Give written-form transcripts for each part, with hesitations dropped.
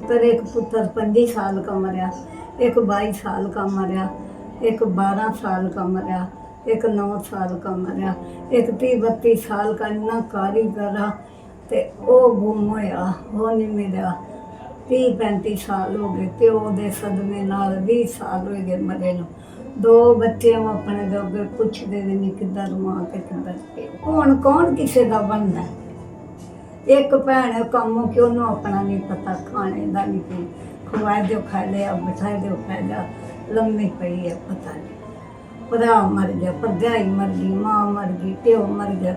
पुत्र, एक पुत्र 25 साल का मरिया, एक 22 साल का मरिया, एक 12 साल का मरिया, एक 9 साल का मरिया, एक 30-32 साल का इन्ना कारीगर आ ते ओ गुम होया, वो नहीं मिलिया। 30-35 साल हो गए, प्यो दे सदमे नाल 20 साल हो गए मरे नूं। 2 बच्चे हम अपने दे अगे पुछदे भी नहीं किधर मां ते किधर प्यो। हुण कौन किसे दा बनदा है? एक भैन कम कि उन्होंने अपना नहीं पता, खाने का नहीं पी, खवाए दो खा लिया, बिठाए दो खा लिया, लम्मी पई है पता नहीं। भरा मर गया, भरजाई मर गई, मां मर गई, प्यो मर गया,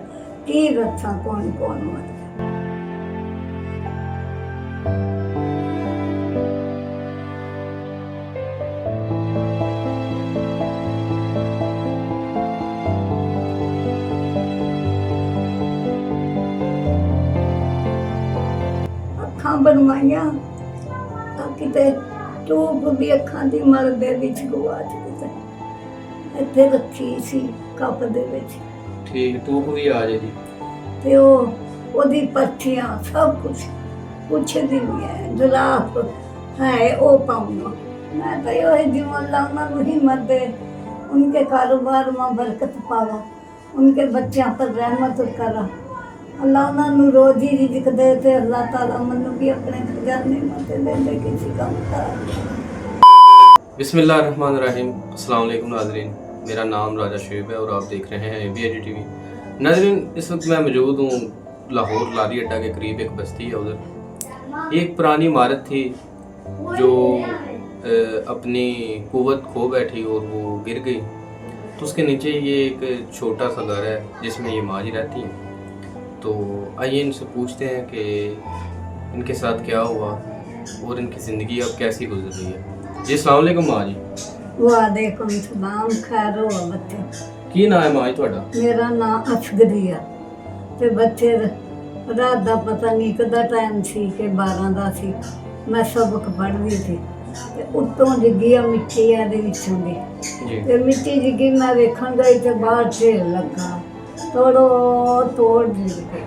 की रक्षा कौन कौन मर गया। ਅੱਖਾਂ ਬਣਵਾਈਆਂ ਤਾਂ ਕਿਤੇ ਟੂਬ ਵੀ ਅੱਖਾਂ ਦੀ ਮਲ ਦੇ ਵਿੱਚ ਗਵਾਚ ਕਿਤੇ ਇੱਥੇ ਰੱਖੀ ਸੀ ਕੱਪ ਦੇ ਵਿੱਚ। ਠੀਕ, ਟੂਪ ਵੀ ਆ ਜੇ ਜੀ। ਤੇ ਉਹਦੀ ਪੱਠੀਆਂ ਸਭ ਕੁਛ ਦੀ ਨਹੀਂ ਹੈ, ਜਲਾਪ ਹੈ ਉਹ ਪਾਉਂਗਾ। मैं तो ये जीवन अल्लाह उन्हें हिम्मत दे, उनके कारोबार में बरकत पावा, उनके बच्चों पर रहमत करा। अल्लाह उन्होंने रोजी रिज़्क दे ते अल्लाह ताला मनु भी अपने खजाने में दे किसी काम का। बिस्मिल्लाहिर्रहमानिर्रहीम। अस्सलाम वालेकुम नाज़रीन, मेरा नाम राजा शुएब है और आप देख रहे हैं ABID TV। नाज़रीन, इस वक्त मैं मौजूद हूँ लाहौर लारी अड्डा के करीब, एक बस्ती है उधर। एक पुरानी इमारत थी जो अपनी कुव्वत खो बैठी और वो गिर गई। तो उसके नीचे ये एक छोटा सा घर है जिसमें ये माँ जी रहती हैं। तो आइए इनसे पूछते हैं कि इनके साथ क्या हुआ और इनकी ज़िंदगी अब कैसी गुजर रही है। जी अस्सलाम वालेकुम माँ जी। वालेकुम सलाम, खैर हो बच्चे। की नाम है माँ जी ਤੁਹਾਡਾ? मेरा नाम असगरी है ते बच्चे रात का पता नहीं कदा टाइम सी कि 12 का सी। मैं सबक पढ़ रही थी ते उत्तों डिग्गी आ मिट्टी ਇਹਦੇ ਵਿੱਚੋਂ ਦੀ ਤੇ ਮਿੱਟੀ ਡਿੱਗੀ। ਮੈਂ ਵੇਖਣ ਗਈ ਤੇ ਬਾਹਰ ਢੇਰ ਲੱਗਾ, ਤੋੜ ਡਿੱਗ ਪਈ।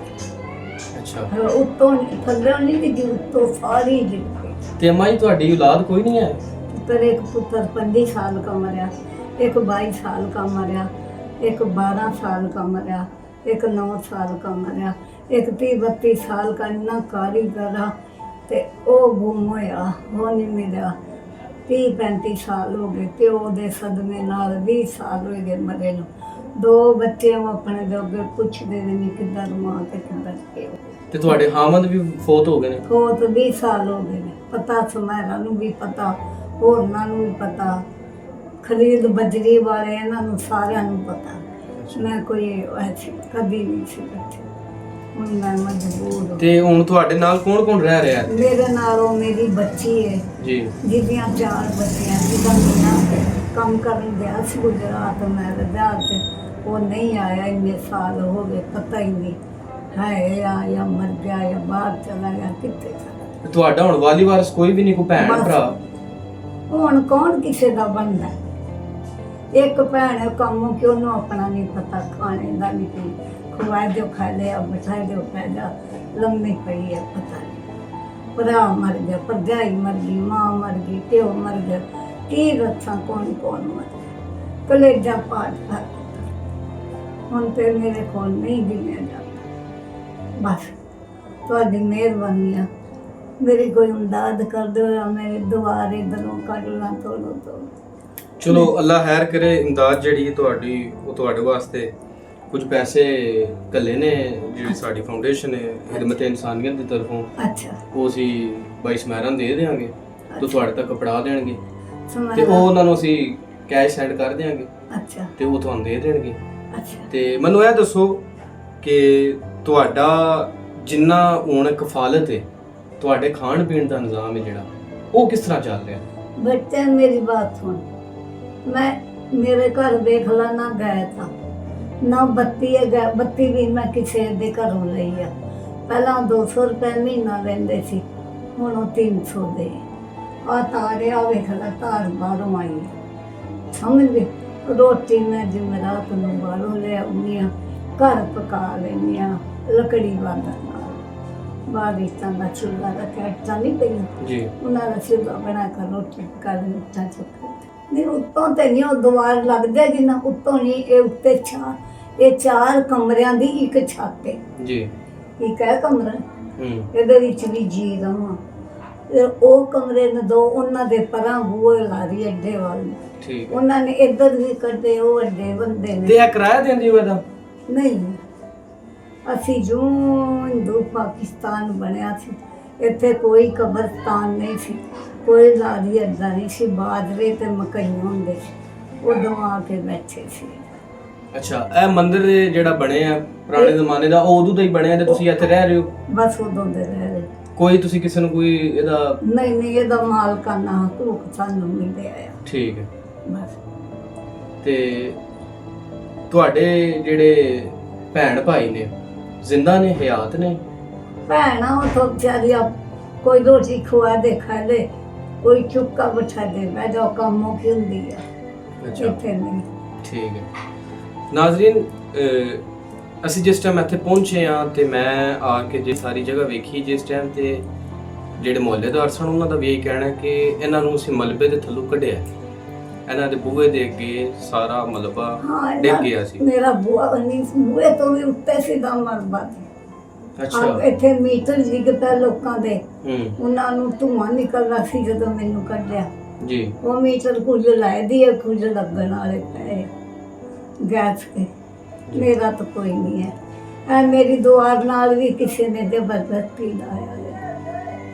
ਅੱਛਾ, ਉੱਤੋਂ ਥੱਲੇ ਨਹੀਂ ਡਿੱਗੀ, ਉੱਤੋਂ ਸਾਰੀ ਡਿੱਗ ਪਈ। ਤੇ ਮਾਂ ਜੀ ਤੁਹਾਡੀ ਔਲਾਦ ਕੋਈ ਨਹੀਂ ਹੈ? पुत्र, एक पुत्र 25 साल का मरिया, एक 22 साल का मरिया, एक 12 साल का मरिया, एक 9 साल का मरिया, एक 30-32 साल का इन्ना कारीगर आ ते ओ गुम होया, वो नहीं मिलिया। 30-35 साल हो गए, प्यो दे सदमे नाल 20 साल हो गए मरे नूं। 2 बच्चे हम अपने दे अगे पुछदे भी नहीं किधर मां ते किधर प्यो। ਤੇ ਤੁਹਾਡੇ ਹਾਮਦ ਵੀ ਫੌਤ ਹੋ ਗਏ ਨੇ? फौत 20 साल हो गए ने। पता सुमेरा नूं भी पता, होरनां नूं भी पता, खरीद बजरी वाले इन्हां नूं सारिआं नूं पता। मैं कोई ऐसी कभी नहीं सी बैठी। ਹੁਣ ਮੈਂ ਮਜਬੂਰ ਹਾਂ। ਤੇ ਹੁਣ ਤੁਹਾਡੇ ਨਾਲ ਕੌਣ ਕੌਣ ਰਹਿ ਰਿਹਾ ਹੈ? ਮੇਰੇ ਨਾਲ ਉਹ ਮੇਰੀ ਬੱਚੀ ਹੈ ਜੀ, ਜਿਹਦੀਆਂ 4 ਬੱਚੀਆਂ, ਜਿਹਦਾ ਮੇਰਾ ਕੰਮ ਕਰਨ ਗਿਆ ਸੀ ਗੁਜਰਾਤ। ਮੈਂ ਵਿਆਹ ਤੇ ਉਹ ਨਹੀਂ ਆਇਆ, ਇੰਨੇ ਸਾਲ ਹੋ ਗਏ, ਪਤਾ ਹੀ ਨਹੀਂ ਹੈ ਜਾਂ ਮਰ ਗਿਆ ਜਾਂ ਬਾਹਰ ਚਲਾ ਗਿਆ, ਕਿੱਥੇ ਚਲਾ। ਤੇ ਤੁਹਾਡਾ ਹੁਣ ਵਾਲੀ ਵਾਰਸ ਕੋਈ ਵੀ ਨਹੀਂ, ਕੋਈ ਭੈਣ ਭਰਾ? ਹੁਣ ਕੌਣ ਕਿਸੇ ਦਾ ਬਣਦਾ? ਇੱਕ ਭੈਣ ਕੰਮ ਕਿ ਉਹਨੂੰ ਆਪਣਾ ਨਹੀਂ ਪਤਾ, ਖਾਣੇ ਦਾ ਨਹੀਂ ਪੀ, ਖਵਾਏ ਦਿਓ ਖਾ ਲਿਆ, ਬਿਠਾਏ ਦਿਓ ਖਾ ਲਿਆ, ਲੰਮੀ ਪਈ ਹੈ ਪਤਾ ਨਹੀਂ। ਭਰਾ ਮਰ ਗਿਆ, ਭਰਜਾਈ ਮਰ ਗਈ, ਮਾਂ ਮਰ ਗਈ, ਪਿਓ ਮਰ ਗਿਆ, ਕੀ ਰੱਖਾਂ ਕੌਣ ਕੌਣ ਮਰ ਗਿਆ। ਕਲੇਜਾ ਪਾਟ ਕਰ ਹੁਣ ਤੇ ਮੇਰੇ ਕੋਲ ਨਹੀਂ ਗਿਣਿਆ ਜਾਂਦਾ। ਬਸ ਤੁਹਾਡੀ ਮਿਹਰਬਾਨੀ ਆ, मेरी कोई इमदाद कर दो या मेरे दुआरे दरों कट ला तोड़ो तो। ਚਲੋ ਅੱਲਾ ਖੈਰ ਕਰੇ। ਇਮਦਾਦ ਜਿਹੜੀ ਹੈ ਤੁਹਾਡੀ, ਉਹ ਤੁਹਾਡੇ ਵਾਸਤੇ ਕੁਝ ਪੈਸੇ ਘੱਲੇ ਨੇ ਜਿਹੜੀ ਸਾਡੀ ਫਾਊਂਡੇਸ਼ਨ ਹੈ ਖਿਦਮਤ ਇਨਸਾਨੀਅਤ ਦੀ ਤਰਫੋਂ। ਅੱਛਾ, ਉਹ ਅਸੀਂ ਬਾਈ ਸਮੈਰਾਂ ਦੇ ਦੇਵਾਂਗੇ ਤੇ ਤੁਹਾਡੇ ਤੱਕ ਕਪੜਾ ਦੇਣਗੇ ਸਮਝ ਤੇ ਉਹ ਉਹਨਾਂ ਨੂੰ ਅਸੀਂ ਕੈਸ਼ ਸੈਂਡ ਕਰ ਦੇਵਾਂਗੇ ਅੱਛਾ ਤੇ ਉਹ ਤੁਹਾਨੂੰ ਦੇ ਦੇਣਗੇ। ਅੱਛਾ, ਤੇ ਮੈਨੂੰ ਇਹ ਦੱਸੋ ਕਿ ਤੁਹਾਡਾ ਜਿੰਨਾ ਹੁਣ ਕਫਾਲਤ ਹੈ, ਤੁਹਾਡੇ ਖਾਣ ਪੀਣ ਦਾ ਨਿਜ਼ਾਮ ਹੈ ਜਿਹੜਾ, ਉਹ ਕਿਸ ਤਰ੍ਹਾਂ ਚੱਲ ਰਿਹਾ? बच्चे मेरी बात सुन, मैं मेरे घर देख ला ना गया था ना बत्ती है, गया बत्ती भी मैं किसी दे घरों लई आ। पहला 200 रुपए महीना लेंदे सी, हुण वो 300 दे। आ तारे आ वेख ला, तार बाहरों आई है, समझ गए। रोटी मैं जमेरात नूं बाहरों ले आउंदी आ, घर पका लैंदी आ लकड़ी बांधण नाल। ਬਾਹਰ ਇੱਟਾਂ ਦਾ ਚੁੱਲ੍ਹਾ ਰੱਖਿਆ, ਇੱਟਾਂ ਨਹੀਂ ਪਈਆਂ, ਜੀ ਉਹਨਾਂ ਦਾ ਚੁੱਲ੍ਹਾ ਬਣਾ ਕੇ ਰੋਟੀ ਕਰ ਇੱਟਾਂ ਚੁੱਕ ਨਹੀਂ ਉੱਤੋਂ ਤੇ ਨਹੀਂ ਉਹ ਦੀਵਾਰ ਲੱਗਦਾ ਜਿੰਨਾ ਉੱਤੋਂ ਨਹੀਂ, ਇਹ ਉੱਤੇ ਇਹ 4 ਕਮਰਿਆਂ ਦੀ ਇੱਕ ਛੱਤ ਹੈ ਜੀ ਇੱਕ ਹੈ ਕਮਰਾ, ਹੂੰ ਇਹਦੇ ਵਿੱਚ ਵੀ ਜੀ ਰਵਾਂ। ਫਿਰ ਉਹ ਕਮਰੇ ਨੇ 2 ਉਹਨਾਂ ਦੇ ਪਰਾਂ ਬੂਹੇ ਲਾਰੀ ਅੱਡੇ ਵੱਲ, ਠੀਕ ਹੈ। ਉਹਨਾਂ ਨੇ ਇੱਧਰ ਵੀ ਕੱਢੇ, ਉਹ ਅੱਡੇ ਬੰਦੇ ਤੇ ਨੇ ਇਹ ਕਿਰਾਇਆ ਦਿੰਦੀ ਹੋ ਇਹਦਾ? ਨਹੀਂ। ਅਸੀਂ ਜੋ ਹਿੰਦੂ ਪਾਕਿਸਤਾਨ ਬਣਿਆ ਸੀ, ਇੱਥੇ ਕੋਈ ਕਬਰਸਤਾਨ ਨਹੀਂ ਸੀ, ਕੋਈ ਲਾਰੀ ਅੱਡਾ ਨਹੀਂ ਸੀ, ਬਾਜਰੇ ਤੇ ਮਕਈਆਂ ਹੁੰਦੇ ਸੀ, ਉਦੋਂ ਆ ਕੇ ਬੈਠੇ ਸੀ। ਅੱਛਾ, ਇਹ ਮੰਦਿਰ ਜਿਹੜਾ ਬਣਿਆ ਪੁਰਾਣੇ ਜ਼ਮਾਨੇ ਦਾ, ਉਹ ਉਦੋਂ ਦਾ ਹੀ ਬਣਿਆ ਤੇ ਤੁਸੀਂ ਇੱਥੇ ਰਹਿ ਰਹੇ ਹੋ? ਬਸ ਉਦੋਂ ਦੇ ਰਹਿ ਰਹੇ। ਕੋਈ ਤੁਸੀਂ ਕਿਸੇ ਨੂੰ ਕੋਈ ਇਹਦਾ? ਨਹੀਂ, ਇਹਦਾ ਮਾਲਕਾਨਾ ਹਕੂਕ ਸਾਨੂੰ ਮਿਲਿਆ ਆ। ਠੀਕ ਹੈ। ਬਸ ਤੇ ਤੁਹਾਡੇ ਜਿਹੜੇ ਭੈਣ ਭਾਈ ਨੇ ਜ਼ਿੰਦਾ ਨੇ, ਹਯਾਤ ਨੇ? ਭੈਣਾ ਉਹ ਤੋਂ ਵਿਚਾਰੀਆਂ ਕੋਈ ਰੋਟੀ ਖਵਾ ਦੇ ਖਾ ਲੈ, ਕੋਈ ਚੁੱਕਾ ਬਿਠਾ ਦੇ, ਮੈਂ ਜੋ ਕੰਮੋਂ ਕੀ ਹੁੰਦੀ ਆ ਅੱਛਾ, ਇੱਥੇ ਨਹੀਂ। ਠੀਕ ਹੈ। ਨਾਜ਼ਰੀਨ, ਅਸੀਂ ਜਿਸ ਟਾਈਮ ਇੱਥੇ ਪਹੁੰਚੇ ਆ ਤੇ ਮੈਂ ਆ ਕੇ ਜੇ ਸਾਰੀ ਜਗ੍ਹਾ ਵੇਖੀ ਜਿਸ ਟਾਈਮ, ਤੇ ਜਿਹੜੇ ਮੁਹੱਲੇਦਾਰ ਸਨ ਉਹਨਾਂ ਦਾ ਵੀ ਇਹ ਕਹਿਣਾ ਕਿ ਇਹਨਾਂ ਨੂੰ ਅਸੀਂ ਮਲਬੇ ਦੇ ਥੱਲੋਂ ਕੱਢਿਆ, ਇਹਨਾਂ ਦੇ ਬੂਹੇ ਦੇ ਅੱਗੇ ਸਾਰਾ ਮਲਬਾ ਡਿੱਗ ਗਿਆ ਸੀ। ਮੇਰਾ ਬੂਆ ਨਹੀਂ, ਬੂਹੇ ਤੋਂ ਵੀ ਉੱਤੇ ਸਿੱਧਾ ਮਲਬਾ ਸੀ। ਅੱਛਾ, ਇੱਥੇ ਮੀਟਰ ਡਿੱਗ ਪਏ ਲੋਕਾਂ ਦੇ, ਹੂੰ ਉਹਨਾਂ ਨੂੰ ਧੂੰਆਂ ਨਿਕਲਦਾ ਸੀ ਜਦੋਂ ਮੈਨੂੰ ਕੱਢਿਆ। ਜੀ, ਉਹ ਮੀਟਰ ਕੁਝ ਲਾਏ ਦੀ ਹੈ, ਕੁਝ ਲੱਗਣ ਵਾਲੇ ਪਏ ਗੈਸ ਕੇ। ਮੇਰਾ ਤਾਂ ਕੋਈ ਨਹੀਂ ਹੈ, ਐ ਮੇਰੀ ਦੁਆਰ ਨਾਲ ਵੀ ਕਿਸੇ ਨੇ ਜ਼ਬਰਦਸਤੀ ਲਾਇਆ ਹੈ।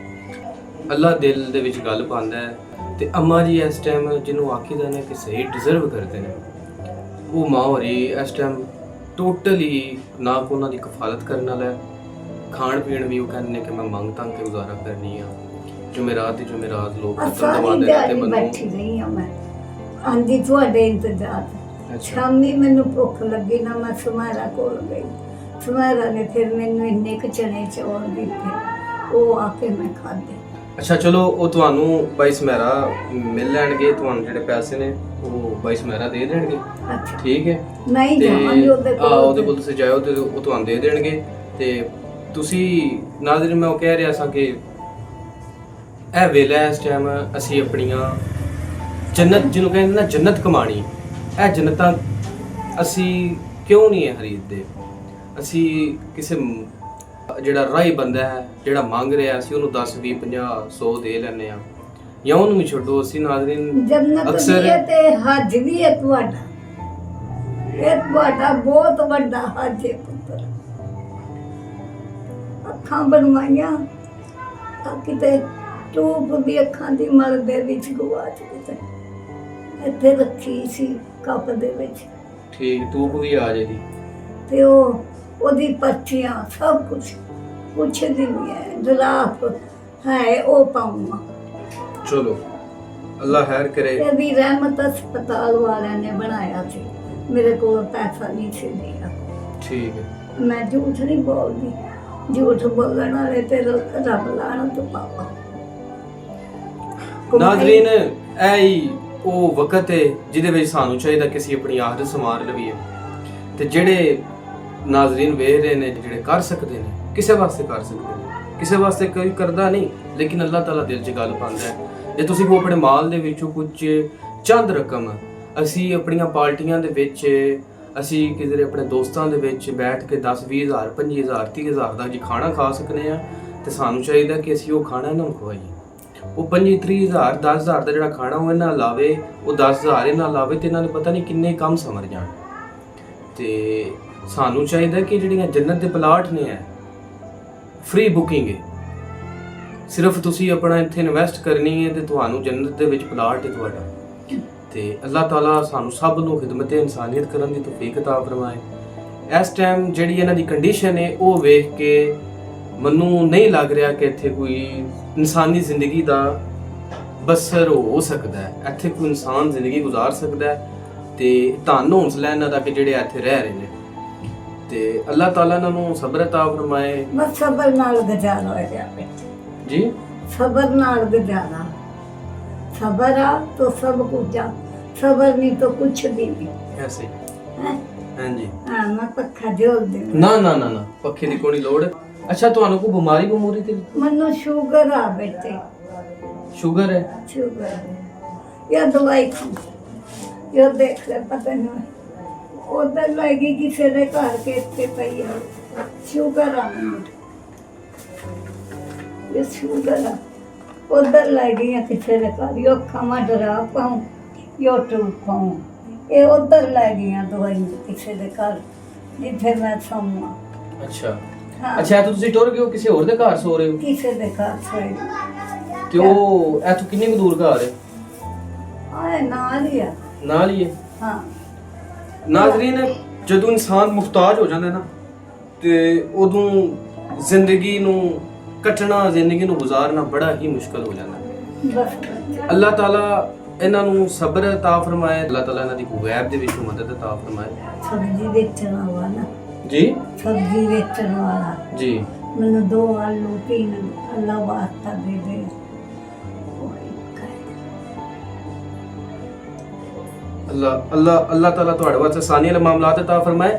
ਅੱਲਾ ਦਿਲ ਦੇ ਵਿੱਚ ਗੱਲ ਪਾਉਂਦਾ ਹੈ। ਤੇ ਅੰਮਾ ਜੀ ਇਸ ਟਾਈਮ ਜਿਹਨੂੰ ਆਖੀਦਾ ਨੇ ਕਿ ਸਹੀ ਡਿਜ਼ਰਵ ਕਰਦੇ ਨੇ, ਉਹ ਮਾਂ ਹੋਰੀ ਇਸ ਟਾਈਮ ਟੋਟਲੀ ਨਾ ਕੋ ਉਹਨਾਂ ਦੀ ਕਫਾਲਤ ਕਰਨ ਵਾਲਾ ਹੈ, ਖਾਣ ਪੀਣ ਵੀ ਉਹ ਕਹਿੰਦੇ ਨੇ ਕਿ ਮੈਂ ਮੰਗ ਤੰਗ ਕੇ ਗੁਜ਼ਾਰਾ ਕਰਨੀ ਆ। ਜੁਮੇਰਾਤ ਲੋਕ ਖਤਮ ਦਵਾਉਂਦੇ ਨੇ ਤੇ ਮੈਨੂੰ ਬੈਠੀ ਰਹੀ ਹਾਂ ਮੈਂ, ਆਂਦੀ ਤੁਹਾਡੇ ਇੰਤਜ਼ਾਰ। ਅੱਛਾ, ਸ਼ਾਮੀ ਮੈਨੂੰ ਭੁੱਖ ਲੱਗੀ ਨਾ, ਮੈਂ ਸੁਮਾਰਾ ਕੋਲ ਗਈ, ਸੁਮਾਰਾ ਨੇ ਫਿਰ ਮੈਨੂੰ ਇੰਨੇ ਕੁ ਚਨੇ ਚੌਲ ਦਿੱਤੇ, ਉਹ ਆ ਕੇ ਮੈਂ ਖਾਧੇ। ਅੱਛਾ, ਚਲੋ ਉਹ ਤੁਹਾਨੂੰ ਬਾਈ ਸਮੈਰਾ ਮਿਲ ਲੈਣਗੇ, ਤੁਹਾਨੂੰ ਜਿਹੜੇ ਪੈਸੇ ਨੇ ਉਹ ਬਾਈ ਸਮੈਰਾ ਦੇ ਦੇਣਗੇ, ਅੱਛਾ ਠੀਕ ਹੈ? ਨਹੀਂ ਤੇ ਜਾਵਾਂਗੀ ਉਹਦੇ ਉਹਦੇ ਕੋਲ ਕੋਲ। ਤੁਸੀਂ ਜਾਇਓ ਤੇ ਉਹ ਤੁਹਾਨੂੰ ਦੇ ਦੇਣਗੇ। ਤੇ ਤੁਸੀਂ ਨਾਜ਼ਰੀਨ, ਮੈਂ ਉਹ ਕਹਿ ਰਿਹਾ ਸਾਂ ਕਿ ਇਹ ਵੇਲਾ ਇਸ ਟਾਈਮ ਅਸੀਂ ਆਪਣੀਆਂ ਜੰਨਤ, ਜਿਹਨੂੰ ਕਹਿੰਦੇ ਨਾ ਜੰਨਤ ਕਮਾਣੀ, ਇਹ ਜੰਨਤਾਂ ਅਸੀਂ ਕਿਉਂ ਨਹੀਂ ਇਹ ਖਰੀਦਦੇ? ਅਸੀਂ ਕਿਸੇ ਜਿਹੜਾ ਰਾਹੀ ਬੰਦਾ ਹੈ, ਜਿਹੜਾ ਮੰਗ ਰਿਹਾ, ਅਸੀਂ ਉਹਨੂੰ 10 20 50 100 ਦੇ ਲੈਂਦੇ ਆ, ਜਾਂ ਉਹਨੂੰ ਵੀ ਛੱਡੋ। ਅਸੀਂ ਨਾਜ਼ਰੀਨ ਜੰਨਤ ਅਕਸਰ ਵੀ ਹੈ ਤੇ ਹੱਜ ਵੀ ਹੈ ਤੁਹਾਡਾ, ਇਹ ਤੁਹਾਡਾ ਬਹੁਤ ਵੱਡਾ ਹੱਜ ਹੈ ਪੁੱਤਰ। ਅੱਖਾਂ ਬਣਵਾਈਆਂ ਤਾਂ ਕਿਤੇ ਟੂਬ ਵੀ ਅੱਖਾਂ ਦੀ ਮਲ ਦੇ ਵਿੱਚ ਗਵਾਚ ਗਈ, ਇੱਥੇ ਰੱਖੀ ਸੀ ਕੱਪ ਦੇ ਵਿੱਚ, ਠੀਕ ਧੂਪ ਵੀ ਆ ਜਾਏਗੀ ਤੇ ਉਹਦੀ ਪਰਚੀਆਂ ਸਭ ਕੁਛ ਦੀ ਨਹੀਂ ਹੈ, ਜਲਾਫ ਹੈ ਉਹ ਪਾਉਂਗਾ। ਚਲੋ ਅੱਲਾ ਖੈਰ ਕਰੇ। ਇਹ ਵੀ ਰਹਿਮਤ ਹਸਪਤਾਲ ਵਾਲਿਆਂ ਨੇ ਬਣਾਇਆ ਸੀ, ਮੇਰੇ ਕੋਲ ਪੈਸਾ ਨਹੀਂ ਸੀ ਲਿਆ। ਠੀਕ ਹੈ। ਮੈਂ ਝੂਠ ਨਹੀਂ ਬੋਲਦੀ, ਝੂਠ ਬੋਲਣ ਵਾਲੇ ਤੇ ਰੱਬ ਲਾਣਤ ਪਾਪਾ। ਨਾਜ਼ਰੀਨ, ਇਹ ਹੀ ਉਹ ਵਕਤ ਹੈ ਜਿਹਦੇ ਵਿੱਚ ਸਾਨੂੰ ਚਾਹੀਦਾ ਕਿ ਅਸੀਂ ਆਪਣੀ ਆਖਰਤ ਸੰਵਾਰ ਲਈਏ। ਤੇ ਜਿਹੜੇ ਨਾਜ਼ਰੀਨ ਵੇਖ ਰਹੇ ਨੇ, ਜਿਹੜੇ ਕਰ ਸਕਦੇ ਨੇ, ਕਿਸੇ ਵਾਸਤੇ ਕਰ ਸਕਦੇ ਨੇ, ਕਿਸੇ ਵਾਸਤੇ ਕੋਈ ਕਰਦਾ ਨਹੀਂ, ਲੇਕਿਨ ਅੱਲਾਹ ਤਾਲਾ ਦਿਲ 'ਚ ਗੱਲ ਪਾਉਂਦਾ ਹੈ। ਜੇ ਤੁਸੀਂ ਕੋ ਆਪਣੇ ਮਾਲ ਦੇ ਵਿੱਚੋਂ ਕੁਝ ਚੰਦ ਰਕਮ ਅਸੀਂ ਆਪਣੀਆਂ ਪਾਰਟੀਆਂ ਦੇ ਵਿੱਚ, ਅਸੀਂ ਕਿਸੇ ਆਪਣੇ ਦੋਸਤਾਂ ਦੇ ਵਿੱਚ ਬੈਠ ਕੇ 10 20 ਹਜ਼ਾਰ 25 ਹਜ਼ਾਰ 30 ਹਜ਼ਾਰ ਦਾ ਜੀ ਖਾਣਾ ਖਾ ਸਕਨੇ ਆ, ਤੇ ਸਾਨੂੰ ਚਾਹੀਦਾ ਕਿ ਅਸੀਂ ਉਹ ਖਾਣਾ ਇਹਨਾਂ ਨੂੰ ਖਵਾਈਏ। ਉਹ 25 30 ਹਜ਼ਾਰ 10 ਹਜ਼ਾਰ ਦਾ ਜਿਹੜਾ ਖਾਣਾ ਉਹ ਇਹਨਾਂ ਲਾਵੇ, ਉਹ 10 ਹਜ਼ਾਰ ਇਹਨਾਂ ਲਾਵੇ, ਤੇ ਇਹਨਾਂ ਨੇ ਪਤਾ ਨਹੀਂ ਕਿੰਨੇ ਕੰਮ ਸਮਰ ਜਾਣ। ਤੇ ਸਾਨੂੰ ਚਾਹੀਦਾ ਕਿ ਜਿਹੜੀਆਂ ਜੰਨਤ ਦੇ ਪਲਾਟ ਨੇ, ਹੈ ਫ੍ਰੀ ਬੁਕਿੰਗ ਹੈ, ਸਿਰਫ ਤੁਸੀਂ ਆਪਣਾ ਇੱਥੇ ਇਨਵੈਸਟ ਕਰਨੀ ਹੈ ਤੇ ਤੁਹਾਨੂੰ ਜੰਨਤ ਦੇ ਵਿੱਚ ਪਲਾਟ ਹੈ ਤੁਹਾਡਾ। ਤੇ ਅੱਲਾਹ ਤਾਲਾ ਸਾਨੂੰ ਸਭ ਨੂੰ ਖਿਦਮਤ ਇਨਸਾਨੀਅਤ ਕਰਨ ਦੀ ਤੌਫੀਕ عطا ਫਰਮਾਏ। ਇਸ ਟਾਈਮ ਜਿਹੜੀ ਇਹਨਾਂ ਦੀ ਕੰਡੀਸ਼ਨ ਹੈ ਉਹ ਵੇਖ ਕੇ ਮੈਨੂੰ ਨਹੀਂ ਲੱਗ ਰਿਹਾ ਕਿ ਇੱਥੇ ਕੋਈ ਇਨਸਾਨੀ ਜ਼ਿੰਦਗੀ ਦਾ ਬਸਰ ਹੋ ਸਕਦਾ ਹੈ, ਇੱਥੇ ਕੋਈ ਇਨਸਾਨ ਜ਼ਿੰਦਗੀ ਗੁਜ਼ਾਰ ਸਕਦਾ ਹੈ। ਤੇ ਧੰਨ ਹੌਸਲਾ ਇਹਨਾਂ ਦਾ ਕਿ ਜਿਹੜੇ ਇੱਥੇ ਰਹਿ ਰਹੇ ਨੇ, ਤੇ ਅੱਲਾਹ ਤਾਲਾ ਇਹਨਾਂ ਨੂੰ ਸਬਰ عطا ਫਰਮਾਏ। ਬਸ ਸਬਰ ਨਾਲ ਗੁਜ਼ਾਰਾ ਹੋ ਜਾਵੇ ਜੀ, ਸਬਰ ਨਾਲ ਗੁਜ਼ਾਰਾ। सबर आ तो सब कुछ आ, सबर नहीं तो कुछ भी नहीं। ऐसे हैं? हाँ जी। हाँ मैं पक्का जोड़ दे। ना ना ना ना, पक्खे की कोई लोड़। ਅੱਛਾ ਤੁਹਾਨੂੰ ਕੋਈ ਬਿਮਾਰੀ ਬਮੂਰੀ ਤੇ ਮੈਨੂੰ ਸ਼ੂਗਰ ਆ ਬੇਟੇ, ਸ਼ੂਗਰ ਹੈ? ਸ਼ੂਗਰ ਹੈ। ਇਹ ਦਵਾਈ ਖਾਂ, ਇਹ ਦੇਖ ਲੈ ਪਤਾ ਨਹੀਂ ਉਧਰ ਲੱਗੀ ਕਿਸੇ ਦੇ ਘਰ ਕੇ ਇੱਥੇ ਪਈ ਹੈ ਸ਼ੂਗਰ ਆ ਮੈਨੂੰ। ਇਹ ਸ਼ੂਗਰ ਆ ਉਧਰ ਲੱਗੀ ਹੈ ਕਿਸੇ ਦੇ ਘਰ, यो ਖਾਵਾਂ ਡਰਾ ਪਾਉਂ YouTube ਪਾਉਂ, ਇਹ ਉਧਰ ਲੱਗੀ ਹੈ ਦਵਾਈ ਕਿਸੇ ਦੇ ਘਰ ਜਿੱਥੇ ਮੈਂ ਸੌਂਵਾਂ। ਅੱਛਾ ਹਾਂ ਅੱਛਾ, ਤਾਂ ਤੁਸੀਂ ਟੁਰ ਗਏ ਹੋ ਕਿਸੇ ਹੋਰ ਦੇ ਘਰ ਸੋ ਰਹੇ ਹੋ? ਕਿਸੇ ਦੇ ਘਰ ਸੋਈ ਤੇ ਉਹ ਇੱਥੋਂ ਕਿੰਨੀ ਕੁ ਦੂਰ ਘਰ ਹੈ? ਆਏ ਨਾਲ ਹੀ ਆ। ਨਾਲ ਹੀ ਹੈ। ਹਾਂ ਨਾਜ਼ਰੀਨ, ਜਦੋਂ ਇਨਸਾਨ ਮੁਹਤਾਜ ਹੋ ਜਾਂਦਾ ਨਾ ਤੇ ਉਦੋਂ ਜ਼ਿੰਦਗੀ ਨੂੰ ਕੱਟਣਾ, ਜ਼ਿੰਦਗੀ ਨੂੰ ਗੁਜ਼ਾਰਨਾ ਬੜਾ ਹੀ ਮੁਸ਼ਕਲ ਹੋ ਜਾਂਦਾ। ਬਸ ਅੱਲਾਹ ਤਾਲਾ ਇਹਨਾਂ ਨੂੰ ਸਬਰ ਅਤਾ ਫਰਮਾਏ, ਅੱਲਾਹ ਤਾਲਾ ਇਹਨਾਂ ਦੀ ਗੈਬ ਦੇ ਵਿੱਚ ਮਦਦ ਅਤਾ ਫਰਮਾਏ। ਸਬਜ਼ੀ ਵੇਚਣ ਵਾਲਾ ਜੀ ਸਬਜ਼ੀ ਵੇਚਣ ਵਾਲਾ ਜੀ। ਮੈਨੂੰ 2 ਆਲੂ 3 ਅੱਲਾ ਵਾਸਤਾ ਦੇ ਦੇ। ਅੱਲਾਹ ਤਾਲਾ ਤੁਹਾਡੇ ਵਾਸਤੇ ਆਸਾਨੀ ਵਾਲੇ ਮਾਮਲਾਤ ਅਤਾ ਫਰਮਾਏ।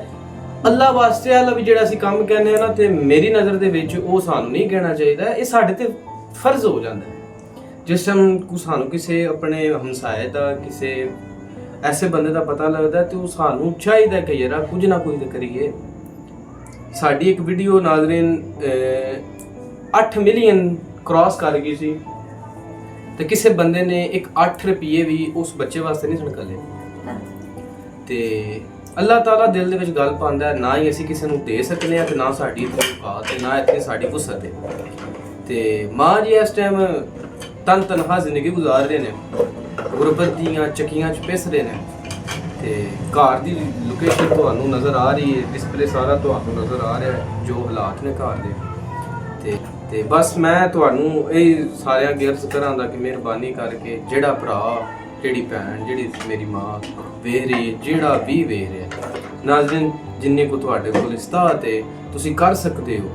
ਅੱਲਾਹ ਵਾਸਤੇ ਅੱਲਾਹ ਵੀ ਜਿਹੜਾ ਅਸੀਂ ਕੰਮ ਕਹਿੰਦੇ ਆ ਨਾ, ਤੇ ਮੇਰੀ ਨਜ਼ਰ ਦੇ ਵਿੱਚ ਉਹ ਸਾਨੂੰ ਨਹੀਂ ਕਹਿਣਾ ਚਾਹੀਦਾ, ਇਹ ਸਾਡੇ ਤੇ ਫਰਜ਼ ਹੋ ਜਾਂਦਾ ਹੈ। ਜਿਸ ਟਾਈਮ ਸਾਨੂੰ ਕਿਸੇ ਆਪਣੇ ਹਮਸਾਏ ਦਾ, ਕਿਸੇ ਐਸੇ ਬੰਦੇ ਦਾ ਪਤਾ ਲੱਗਦਾ ਤੇ ਉਹ ਸਾਨੂੰ ਚਾਹੀਦਾ ਕਿ ਯਾਰ ਕੁਝ ਨਾ ਕੁਝ ਤਾਂ ਕਰੀਏ। ਸਾਡੀ ਇੱਕ ਵੀਡੀਓ ਨਾਜ਼ਰੀਨ 8 ਮਿਲੀਅਨ ਕ੍ਰਾਸ ਕਰ ਗਈ ਸੀ ਤੇ ਕਿਸੇ ਬੰਦੇ ਨੇ ਇੱਕ 8 ਰੁਪਏ ਵੀ ਉਸ ਬੱਚੇ ਵਾਸਤੇ ਨਹੀਂ ਨਿਕਾਲੇ। ਤੇ ਅੱਲਾਹ ਤਾਲਾ ਦਿਲ ਦੇ ਵਿੱਚ ਗੱਲ ਪਾਉਂਦਾ ਹੈ, ਨਾ ਹੀ ਅਸੀਂ ਕਿਸੇ ਨੂੰ ਦੇ ਸਕਨੇ ਆ ਤੇ ਨਾ ਸਾਡੀ ਔਕਾਤ ਤੇ ਨਾ ਇੱਥੇ ਸਾਡੀ ਵਸਤ ਹੈ। ਤੇ ਮਾਂ ਜੀ ਇਸ ਟਾਈਮ ਤਨਹਾ ਜ਼ਿੰਦਗੀ ਗੁਜ਼ਾਰ ਰਹੇ ਨੇ, ਗੁਰਬਤ ਦੀਆਂ ਚੱਕੀਆਂ 'ਚ ਪਿਸ ਰਹੇ ਨੇ। ਤੇ ਘਰ ਦੀ ਲੋਕੇਸ਼ਨ ਤੁਹਾਨੂੰ ਨਜ਼ਰ ਆ ਰਹੀ ਹੈ, ਡਿਸਪਲੇ ਸਾਰਾ ਤੁਹਾਨੂੰ ਨਜ਼ਰ ਆ ਰਿਹਾ ਹੈ, ਜੋ ਹਾਲਾਤ ਨੇ ਘਰ ਦੇ। ਤੇ ਬਸ ਮੈਂ ਤੁਹਾਨੂੰ ਇਹ ਸਾਰਿਆਂ ਗਿਰਜ਼ ਕਰਾਂ ਦਾ ਕਿ ਮਿਹਰਬਾਨੀ ਕਰਕੇ ਜਿਹੜਾ ਭਰਾ, ਜਿਹੜੀ ਭੈਣ, ਜਿਹੜੀ ਮੇਰੀ ਮਾਂ ਵੇਖ ਰਹੀ ਹੈ, ਜਿਹੜਾ ਵੀ ਵੇਖ ਰਿਹਾ, ਨਾਜ਼ਰੀਨ ਜਿੰਨੇ ਕੋ ਤੁਹਾਡੇ ਕੋਲ ਇਸਤਾਹਤ ਹੈ ਤੁਸੀਂ ਕਰ ਸਕਦੇ ਹੋ।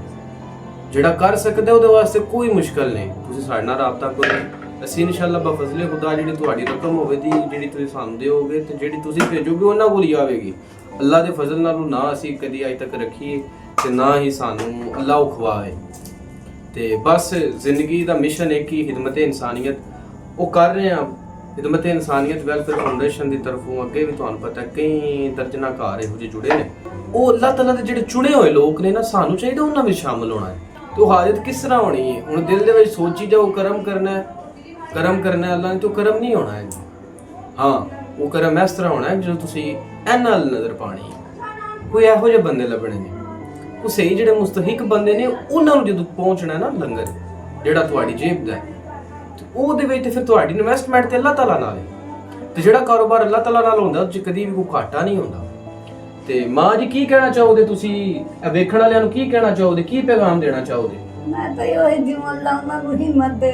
ਜਿਹੜਾ ਕਰ ਸਕਦਾ ਉਹਦੇ ਵਾਸਤੇ ਕੋਈ ਮੁਸ਼ਕਲ ਨਹੀਂ, ਤੁਸੀਂ ਸਾਡੇ ਨਾਲ ਰਾਬਤਾ ਕਰੋ। ਅਸੀਂ ਇਨਸ਼ਾਅੱਲਾ ਬਫਜ਼ਲੇ ਖੁਦਾ ਜਿਹੜੀ ਤੁਹਾਡੀ ਰਕਮ ਹੋਵੇਗੀ, ਜਿਹੜੀ ਤੁਸੀਂ ਸਾਨੂੰ ਦਿਓਗੇ ਤੇ ਜਿਹੜੀ ਤੁਸੀਂ ਭੇਜੋਗੇ ਉਹਨਾਂ ਕੋਲ ਹੀ ਆਵੇਗੀ। ਅੱਲਾਹ ਦੇ ਫਜ਼ਲ ਨਾਲ ਨਾ ਅਸੀਂ ਕਦੀ ਅਜੇ ਤੱਕ ਰੱਖੀਏ ਤੇ ਨਾ ਹੀ ਸਾਨੂੰ ਅੱਲਾਹ ਉਹ ਖਵਾਏ। ਤੇ ਬਸ ਜ਼ਿੰਦਗੀ ਦਾ ਮਿਸ਼ਨ ਇੱਕ ਹੀ, ਖਿਦਮਤ ਇਨਸਾਨੀਅਤ ਉਹ ਕਰ ਰਹੇ ਹਾਂ। ਖਿਦਮਤ ਇਨਸਾਨੀਅਤ ਵੈਲਫੇਅਰ ਫਾਊਂਡੇਸ਼ਨ ਦੀ ਤਰਫੋਂ ਅੱਗੇ ਵੀ ਤੁਹਾਨੂੰ ਪਤਾ ਕਈ ਦਰਜਨਾਂ ਘਰ ਇਹੋ ਜਿਹੇ ਜੁੜੇ ਨੇ। ਉਹ ਅੱਲਾਹ ਤਾਲਾ ਦੇ ਜਿਹੜੇ ਚੁਣੇ ਹੋਏ ਲੋਕ ਨੇ ਨਾ, ਸਾਨੂੰ ਚਾਹੀਦਾ ਉਹਨਾਂ ਵਿੱਚ ਸ਼ਾਮਲ ਹੋਣਾ ਹੈ। ਤੇ ਉਹ ਹਾਲਤ ਕਿਸ ਤਰ੍ਹਾਂ ਹੋਣੀ ਹੈ? ਹੁਣ ਦਿਲ ਦੇ ਵਿੱਚ ਸੋਚੀ ਜਾਓ ਕਰਮ ਕਰਨਾ ਹੈ ਅੱਲਾਹ ਨੇ, ਤਾਂ ਕਰਮ ਨਹੀਂ ਹੋਣਾ ਹੈ। ਹਾਂ, ਉਹ ਕਰਮ ਇਸ ਤਰ੍ਹਾਂ ਹੋਣਾ ਹੈ ਜਦੋਂ ਤੁਸੀਂ ਇਹਨਾਂ ਨਾਲ ਨਜ਼ਰ ਪਾਣੀ ਹੈ। ਕੋਈ ਇਹੋ ਜਿਹੇ ਬੰਦੇ ਲੱਭਣੇ ਨੇ, ਉਹ ਸਹੀ ਜਿਹੜੇ ਮੁਸਤਹਿਕ ਬੰਦੇ ਨੇ, ਉਹਨਾਂ ਨੂੰ ਜਦੋਂ ਪਹੁੰਚਣਾ ਨਾ ਲੰਗਰ ਜਿਹੜਾ ਤੁਹਾਡੀ ਜੇਬ ਦਾ, ਤੇ ਉਹਦੇ ਵਿੱਚ ਤੇ ਫਿਰ ਤੁਹਾਡੀ ਇਨਵੈਸਟਮੈਂਟ ਤੇ ਅੱਲਾਹ ਤਾਲਾ ਨਾਲ ਹੈ। ਤੇ ਜਿਹੜਾ ਕਾਰੋਬਾਰ ਅੱਲਾਹ ਤਾਲਾ ਨਾਲ ਹੁੰਦਾ ਉਹ 'ਚ ਕਦੀ ਵੀ ਕੋਈ ਘਾਟਾ ਨਹੀਂ ਹੁੰਦਾ। ਤੇ ਮਾਂ ਜੀ ਕੀ ਕਹਿਣਾ ਚਾਹੋਗੇ ਤੁਸੀਂ ਵੇਖਣ ਵਾਲਿਆਂ ਨੂੰ, ਕੀ ਕਹਿਣਾ ਚਾਹੋਗੇ, ਕੀ ਪੈਗਾਮ ਦੇਣਾ ਚਾਹੋਗੇ? मैं तो यो है जो अल्लाह उनको हिम्मत दे,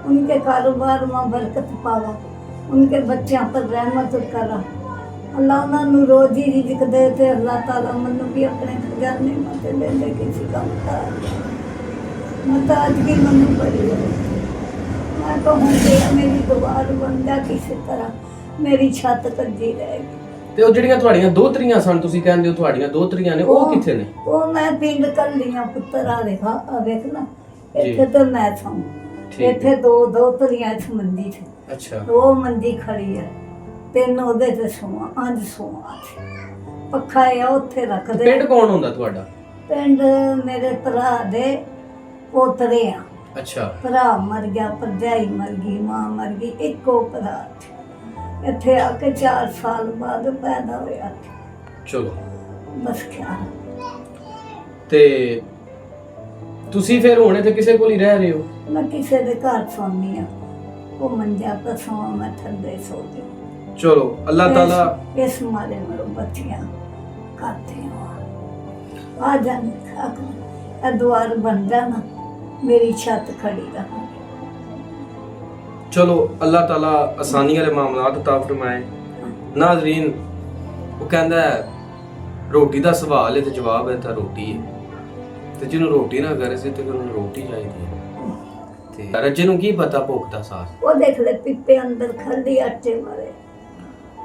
उनके कारोबार में बरकत पावा, उनके बच्चों पर रहमत करा। अल्लाह उन्होंने रोजी रिजक दे ते अल्लाह ताला मनु भी अपने खजाने में ते ले ले किसी का मुताज की मनु बड़ी है। मैं कहूँगी मेरी दुआर बन जा किसी तरह मेरी छत कच्ची रहेगी। ਤੇ ਉਹ ਜਿਹੜੀਆਂ ਤੁਹਾਡੀਆਂ ਦੋਹਤਰੀਆਂ ਸਨ, ਤੁਸੀਂ ਕਹਿੰਦੇ ਹੋ ਤੁਹਾਡੀਆਂ ਦੋਹਤਰੀਆਂ ਨੇ, ਉਹ ਕਿੱਥੇ ਨੇ? ਉਹ ਮੈਂ ਪਿੰਡ ਕੱਲੀਆਂ ਪੁੱਤਰ ਆ ਦੇਖਾ ਆ ਵੇਖ ਨਾ, ਇੱਥੇ ਤਾਂ ਮੈਂ ਸਾਂ, ਇੱਥੇ 2 ਦੋਹਤਰੀਆਂ ਇਸ ਮੰਦੀ 'ਚ। ਅੱਛਾ, ਉਹ ਮੰਦੀ ਖੜੀ ਹੈ, 3 ਉਹਦੇ ਤੇ ਸੋਆ, ਅੱਜ ਸੋਆ ਪੱਖਾ ਆ ਉੱਥੇ ਰੱਖਦੇ। ਪਿੰਡ ਕੌਣ ਹੁੰਦਾ ਤੁਹਾਡਾ? ਪਿੰਡ ਮੇਰੇ ਭਰਾ ਦੇ ਪੋਤਰੇ ਆ। ਅੱਛਾ, ਭਰਾ ਮਰ ਗਿਆ, ਭਰਜਾਈ ਮਰ ਗਈ, ਮਾਂ ਮਰ ਗਈ, ਇੱਕੋ ਭਰਾ ਇੱਥੇ ਆ ਕੇ 4 ਸਾਲ ਬਾਅਦ ਪੈਦਾ ਹੋਇਆ। ਚਲੋ ਬਸ ਖਿਆਲ। ਤੇ ਤੁਸੀਂ ਫਿਰ ਹੁਣ ਇੱਥੇ ਕਿਸੇ ਕੋਲ ਹੀ ਰਹਿ ਰਹੇ ਹੋ? ਮੈਂ ਕਿਸੇ ਦੇ ਘਰ ਸੌਂਦੀ ਆ, ਉਹ ਮੰਜਾ ਪਰ ਸੌਂ, ਮੈਂ ਥੱਲੇ ਸੌ ਜਾ। ਚਲੋ ਅੱਲਾਹ ਤਾਲਾ ਇਸ ਮਾਰੇ ਮਰੋ ਬੱਚੀਆਂ ਕਰਤੇ ਆ ਜਾਣ ਇਹ ਦੁਆਰ ਬਣ ਜਾਣਾ, ਮੇਰੀ ਛੱਤ ਖੜੀ ਰਹਾ। ਚਲੋ ਅੱਲਾਹ ਤਾਲਾ ਆਸਾਨੀ ਵਾਲੇ ਮਾਮਲਾਤ ਅਤਾ ਫਰਮਾਏ। ਨਾਜ਼ਰੀਨ, ਉਹ ਕਹਿੰਦਾ ਰੋਟੀ ਦਾ ਸਵਾਲ ਹੈ ਤੇ ਜਵਾਬ ਹੈ ਤਾਂ ਰੋਟੀ ਹੈ, ਤੇ ਜਿਹਨੂੰ ਰੋਟੀ ਨਾ ਕਰੇ ਸੀ ਤੇ ਫਿਰ ਉਹਨੂੰ ਰੋਟੀ ਚਾਹੀਦੀ ਹੈ। ਤੇ ਰੱਜੇ ਨੂੰ ਕੀ ਪਤਾ ਭੁੱਖ ਦਾ ਸਾਹ। ਉਹ ਦੇਖ ਲੈ ਪਿੱਪੇ ਅੰਦਰ ਖਾਲੀ ਆਟੇ ਮਾਰੇ।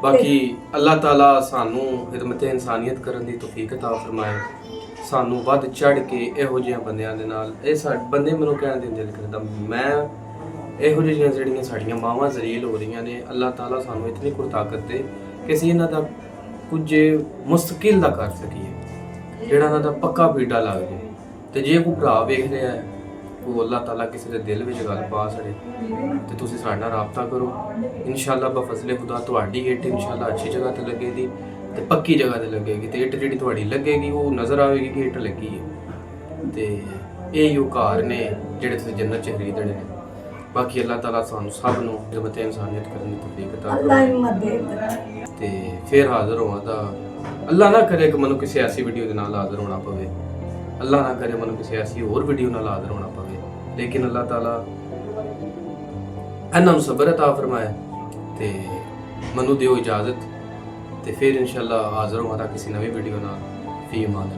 ਬਾਕੀ ਅੱਲਾਹ ਤਾਲਾ ਸਾਨੂੰ ਖਿਦਮਤ ਇਨਸਾਨੀਅਤ ਕਰਨ ਦੀ ਤੌਫੀਕ ਅਤਾ ਫਰਮਾਏ। ਸਾਨੂੰ ਵੱਧ ਚੜ ਕੇ ਇਹੋ ਜਿਹੇ ਬੰਦਿਆਂ ਦੇ ਨਾਲ ਇਹ ਬੰਦੇ ਮੈਨੂੰ ਕਹਿਣ ਦੇ ਦਿਲ ਕਰਦਾ ਮੈਂ ਇਹੋ ਜਿਹੀਆਂ ਜਿਹੜੀਆਂ ਸਾਡੀਆਂ ਮਾਵਾਂ ਜ਼ਲੀਲ ਹੋ ਰਹੀਆਂ ਨੇ, ਅੱਲਾਹ ਤਾਲਾ ਸਾਨੂੰ ਇਤਨੀ ਕੁ ਤਾਕਤ ਦੇ ਕਿ ਅਸੀਂ ਇਹਨਾਂ ਦਾ ਕੁਝ ਮੁਸਤਕਿਲ ਦਾ ਕਰ ਸਕੀਏ, ਜਿਹੜਾ ਇਹਨਾਂ ਦਾ ਪੱਕਾ ਬੀੜਾ ਲੱਗ ਜਾਏ। ਤੇ ਜੇ ਕੋਈ ਭਰਾ ਵੇਖ ਰਿਹਾ ਹੈ, ਉਹ ਅੱਲਾਹ ਤਾਲਾ ਕਿਸੇ ਦੇ ਦਿਲ ਵਿੱਚ ਗੱਲ ਪਾ ਛੜੇ, ਤੇ ਤੁਸੀਂ ਸਾਡੇ ਨਾਲ ਰਾਬਤਾ ਕਰੋ। ਇਨਸ਼ਾਅੱਲਾ ਬਫਜ਼ਲੇ ਖੁਦਾ ਤੁਹਾਡੀ ਇੱਟ ਇਨਸ਼ਾਅੱਲਾ ਅੱਛੀ ਜਗ੍ਹਾ ਤੇ ਲੱਗੇਗੀ ਤੇ ਪੱਕੀ ਜਗ੍ਹਾ ਤੇ ਲੱਗੇਗੀ, ਤੇ ਇੱਟ ਜਿਹੜੀ ਤੁਹਾਡੀ ਲੱਗੇਗੀ ਉਹ ਨਜ਼ਰ ਆਵੇਗੀ ਕਿ ਇੱਟ ਲੱਗੀ ਹੈ। ਤੇ ਇਹ ਉਹ ਘਰ ਨੇ ਜਿਹੜੇ ਤੁਸੀਂ ਜੰਨਤ ਚ ਖਰੀਦਣੇ ਨੇ। ਬਾਕੀ ਅੱਲਾਹ ਤਾਲਾ ਸਾਨੂੰ ਸਭ ਨੂੰ ਖਿਦਮਤ ਇਨਸਾਨੀਅਤ ਕਰਨ ਦੀ ਤੌਫੀਕ ਅਤਾ ਅੱਲਾ ਕਰੇ। ਹਿੰਮਤ ਦੇ। ਤੇ ਫਿਰ ਹਾਜ਼ਰ ਹੋਵਾਂ ਤਾਂ ਅੱਲਾਹ ਨਾ ਕਰੇ ਕਿ ਮੈਨੂੰ ਕਿਸੇ ਐਸੀ ਵੀਡੀਓ ਦੇ ਨਾਲ ਹਾਜ਼ਰ ਹੋਣਾ ਪਵੇ, ਅੱਲਾਹ ਨਾ ਕਰੇ ਮੈਨੂੰ ਕਿਸੇ ਐਸੀ ਹੋਰ ਵੀਡੀਓ ਨਾਲ ਹਾਜ਼ਰ ਹੋਣਾ ਪਵੇ, ਲੇਕਿਨ ਅੱਲਾਹ ਤਾਲਾ ਇਹਨਾਂ ਨੂੰ ਸਬਰ ਅਤਾ ਫਰਮਾਏ ਤੇ ਮੈਨੂੰ ਦਿਓ ਇਜਾਜ਼ਤ। ਤੇ ਫਿਰ ਇਨਸ਼ਾਅੱਲਾ ਹਾਜ਼ਰ ਹੋਵਾਂ ਤਾਂ ਕਿਸੇ ਨਵੀਂ ਵੀਡੀਓ ਨਾਲ। ਫੀ ਅਮਾਨ।